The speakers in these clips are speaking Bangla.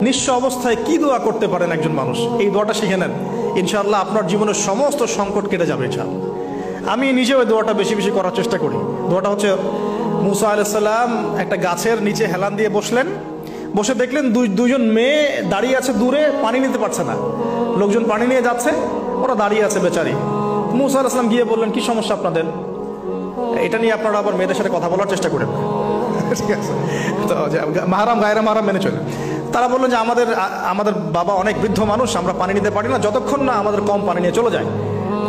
নিঃস্ব অবস্থায় কি দোয়া করতে পারেন একজন মানুষ, এই দোয়াটা শিখে নেন, ইনশাআল্লাহ আপনার জীবনের সমস্ত সংকট কেটে যাবে ইনশাআল্লাহ। আমি নিজেও এই দোয়াটা বেশি বেশি করার চেষ্টা করি। দোয়াটা হচ্ছে, মুসা আলাইহিস সালাম একটা গাছের নিচে হেলান দিয়ে বসলেন, বসে দেখলেন দুইজন মেয়ে দাঁড়িয়ে আছে দূরে, পানি নিতে পারছে না, লোকজন পানি নিয়ে যাচ্ছে, ওরা দাঁড়িয়ে আছে বেচারি। মুসা আলাইহিস সালাম গিয়ে বললেন, কি সমস্যা আপনাদের? এটা নিয়ে আপনারা আবার মেয়েদের সাথে কথা বলার চেষ্টা করেন, ঠিক আছে? তো মাহারাম গায়রা মাহারাম মেনে চলে। তারা বললেন যে আমাদের বাবা অনেক বৃদ্ধ মানুষ, আমরা পানি নিতে পারি না যতক্ষণ না আমাদের কম পানি নিয়ে চলে যায়।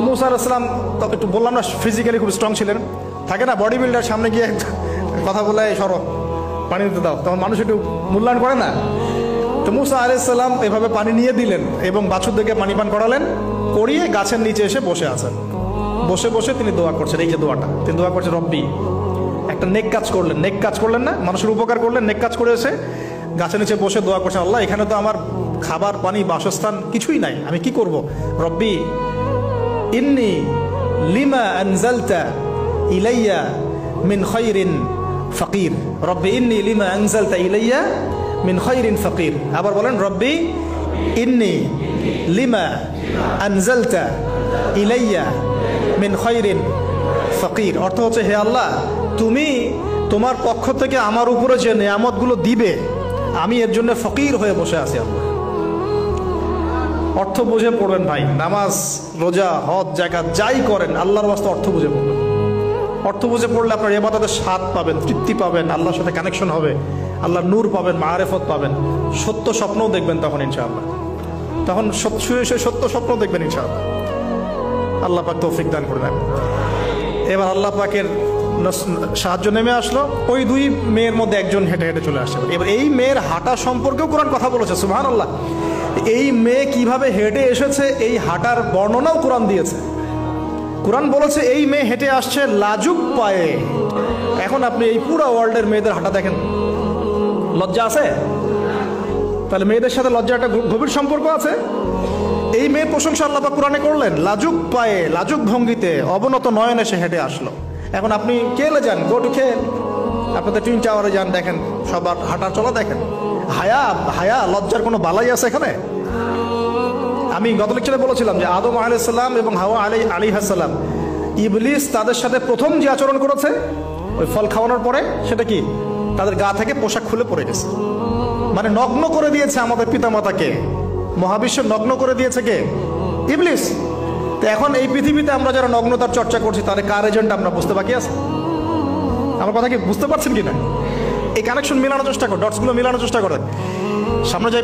মুসা আলাইহিস সালাম তো একটু বললাম না, ফিজিক্যালি খুব স্ট্রং ছিলেন, থাকে না বডি বিল্ডার, সামনে গিয়ে কথা বলে সরো পানি দিতে দাও, তখন মানুষ একটু মূল্যায়ন করে না। তো মুসা আলাইহিস সালাম এভাবে পানি নিয়ে দিলেন এবং বাছুরদেরকে পানি পান করালেন, করিয়ে গাছের নিচে এসে বসে আছেন। বসে বসে তিনি দোয়া করছেন, এই যে দোয়াটা তিনি দোয়া করছেন, রব্বি, একটা নেক কাজ করলেন, নেক কাজ করলেন না, মানুষের উপকার করলেন, নেক কাজ করে এসে গাছের নিচে বসে দোয়া করছেন, আল্লাহ এখানে তো আমার খাবার পানি বাসস্থান কিছুই নাই, আমি কি করব? রব্বি ইন্নি লিমা আনজালতা ইলাইয়া মিন খায়রিন ফাকির, রব্বি ইন্নি লিমা আনজালতা ইলাইয়া মিন খায়রিন ফাকির। আবার বলেন, রব্বি ইন্নি লিমা আনজালতা ইলাইয়া মিন খায়রিন ফাকির। অর্থ হচ্ছে, হে আল্লাহ, তুমি তোমার পক্ষ থেকে আমার উপরে যে নিয়ামতগুলো দিবে, আমি এর জন্য ফকির হয়ে বসে আছি আল্লাহ। অর্থ বুঝে পড়বেন ভাই, নামাজ রোজা হজ জাকাত যাই করেন আল্লাহর ওয়াস্তে অর্থ বুঝে পড়বেন। অর্থ বুঝে পড়লে আপনার ইবাদতের স্বাদ পাবেন, তৃপ্তি পাবেন, আল্লাহর সাথে কানেকশন হবে, আল্লাহর নূর পাবেন, মাআরিফত পাবেন, সত্য স্বপ্নও দেখবেন তখন ইনশাআল্লাহ। তখন সত্য স্বপ্ন দেখবেন ইনশাআল্লাহ। আল্লাহ পাক তৌফিক দান করে দেন। এবার আল্লাহ পাকের সাহায্য নেমে আসলো, ওই দুই মেয়ের মধ্যে একজন হেঁটে হেঁটে চলে আসছে। এবার এই মেয়ের হাঁটা সম্পর্কেও কোরআন কথা বলেছে, সুবহানাল্লাহ। এই মেয়ে কিভাবে হেঁটে এসেছে এই হাঁটার বর্ণনাও কোরআন দিয়েছে। কোরআন বলেছে এই মেয়ে হেঁটে আসছে লাজুক পায়ে। এখন আপনি এই পুরো ওয়ার্ল্ডের মেয়েদের হাঁটা দেখেন, লজ্জা আছে? তাহলে মেয়েদের সাথে লজ্জার একটা গভীর সম্পর্ক আছে। এই মেয়ের প্রশংসা আল্লাহ পাক কোরআনে করলেন, লাজুক পায়ে লাজুক ভঙ্গিতে অবনত নয়নে সে হেঁটে আসলো। এখন আপনি কেলে যান, গো টু খেল, আপনাদের টুইন টাওয়ারে যান, দেখেন সবার হাঁটার চলা দেখেন। হায়া লজ্জার কোনো বালাই আছে এখানে? আমি গত লেকচারে বলেছিলাম যে আদম আলাইহিস সালাম এবং হাওয়া আলাইহিস সালাম, ইবলিস তাদের সাথে প্রথম যে আচরণ করেছে ওই ফল খাওয়ানোর পরে, সেটা কি? তাদের গা থেকে পোশাক খুলে পড়ে গেছে, মানে নগ্ন করে দিয়েছে আমাদের পিতামাতাকে। মহাবিশ্ব নগ্ন করে দিয়েছে কে? ইবলিস। তো এখন এই পৃথিবীতে আমরা যারা নগ্নতার চর্চা করছি, তাহলে কার এজেন্ট আমরা বুঝতে বাকি আছে? আমার কথা কি বুঝতে পারছেন কিনা? এই কানেকশন মেলানোর চেষ্টা করেন, ডটসগুলো মেলানোর চেষ্টা করেন, সামনে যাই।